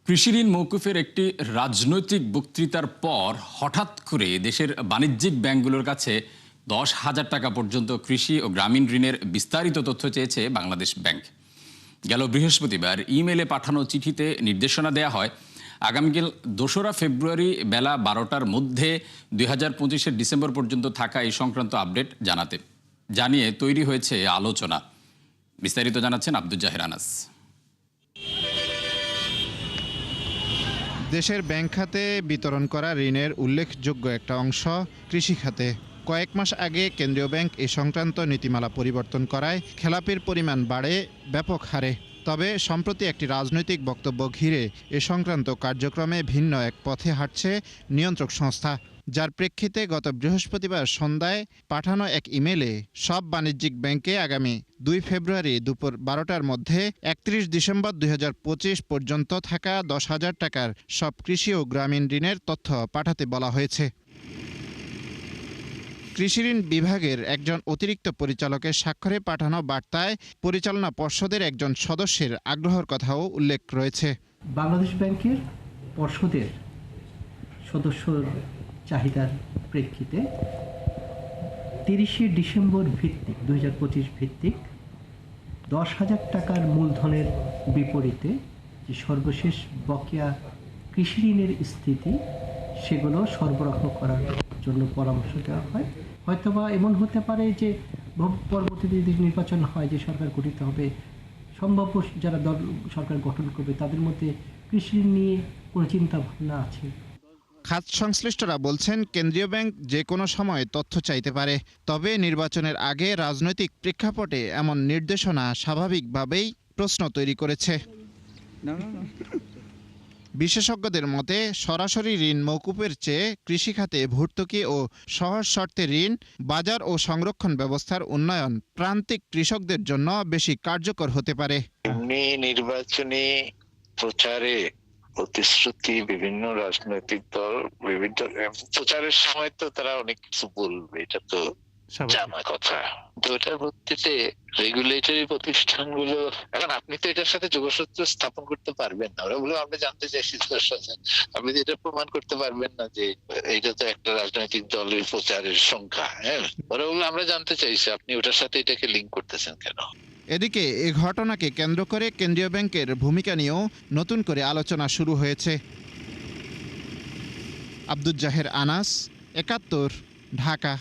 কৃষি ঋণ মওকুফের একটি রাজনৈতিক বক্তৃতার পর হঠাৎ করে দেশের বাণিজ্যিক ব্যাংকগুলোর কাছে 10,000 টাকা পর্যন্ত কৃষি ও গ্রামীণ ঋণের বিস্তারিত তথ্য চেয়েছে বাংলাদেশ ব্যাংক। গেল বৃহস্পতিবার ইমেলে পাঠানো চিঠিতে নির্দেশনা দেয়া হয় আগামীকাল 2রা ফেব্রুয়ারি বেলা 12টার মধ্যে 2025-এর ডিসেম্বর পর্যন্ত থাকা এই সংক্রান্ত আপডেট জানিয়ে তৈরি হয়েছে আলোচনা। বিস্তারিত জানাচ্ছেন আব্দুল জাহের আনাস। দেশের ব্যাংক খাতে বিতরণ করা ঋণের উল্লেখযোগ্য একটা অংশ কৃষি খাতে। কয়েক মাস আগে কেন্দ্রীয় ব্যাংক এ সংক্রান্ত নীতিমালা পরিবর্তন করায় খেলাপির পরিমাণ বাড়ে ব্যাপক হারে। তবে সম্প্রতি একটি রাজনৈতিক বক্তব্য ঘিরে এ সংক্রান্ত কার্যক্রমে ভিন্ন এক পথে হাঁটছে নিয়ন্ত্রক সংস্থা, যার প্রেক্ষিতে গত বৃহস্পতিবার সন্ধ্যায় পাঠানো এক ইমেলে সব বাণিজ্যিক ব্যাংকে আগামী 2 ফেব্রুয়ারি দুপুর 12টার মধ্যে 31 ডিসেম্বর 2025 পর্যন্ত থাকা 10,000 টাকার সব কৃষি ও গ্রামীণ ঋণের তথ্য পাঠাতে বলা হয়েছে। কৃষিঋণ বিভাগের একজন অতিরিক্ত পরিচালকের স্বাক্ষরে পাঠানো বার্তায় পরিচালনা পর্ষদের একজন সদস্যের আগ্রহের কথাও উল্লেখ রয়েছে। বাংলাদেশ ব্যাংকের পর্ষদের সদস্যর চাহিদার প্রেক্ষিতে 30 ডিসেম্বর ভিত্তিক 2025 ভিত্তিক 10,000 টাকার মূলধনের বিপরীতে যে সর্বশেষ বকেয়া কৃষি ঋণের স্থিতি সেগুলো সরবরাহ করার জন্য পরামর্শ দেওয়া হয়। হয়তোবা এমন হতে পারে যে পরবর্তীতে যদি নির্বাচন হয়, যে সরকার গঠিত হবে, সম্ভাব্য যারা দল সরকার গঠন করবে তাদের মধ্যে কৃষি নিয়ে কোনো চিন্তা ভাবনা আছে। খাত সংশ্লিষ্টরা বলছেন কেন্দ্রীয় ব্যাংক যে কোনো সময় তথ্য চাইতে পারে, তবে নির্বাচনের আগে রাজনৈতিক প্রেক্ষাপটে এমন নির্দেশনা স্বাভাবিকভাবেই প্রশ্ন তৈরি করেছে। বিশেষজ্ঞদের মতে সরাসরি ঋণ মওকুফের চেয়ে কৃষিখাতে ভর্তুকি ও সহজ শর্তে ঋণ, বাজার ও সংরক্ষণ ব্যবস্থার উন্নয়ন প্রান্তিক কৃষকদের জন্য বেশি কার্যকর হতে পারে। নির্বাচনী প্রচারে প্রতিশ্রুতি বিভিন্ন রাজনৈতিক দল বিভিন্ন প্রচারের সময় তো তারা অনেক কিছু বলবে, এটা তো জানা কথা। তো এটার ভিত্তিতে রেগুলেটরি প্রতিষ্ঠানগুলো, এখন আপনি তো এটার সাথে যোগসূত্র স্থাপন করতে পারবেন না। ওরা বলে আমরা জানতে চাইছি, আপনি তো এটা প্রমাণ করতে পারবেন না যে এটা তো একটা রাজনৈতিক দলের প্রচারের সংখ্যা। হ্যাঁ, ওরা বলে আমরা জানতে চাইছি আপনি ওটার সাথে এটাকে লিঙ্ক করতেছেন কেন। এদিকে এ ঘটনাকে কেন্দ্র করে কেন্দ্রীয় ব্যাংকের ভূমিকা নিয়েও নতুন করে আলোচনা শুরু হয়েছে। আব্দুল জাহের আনাস, 71, ঢাকা।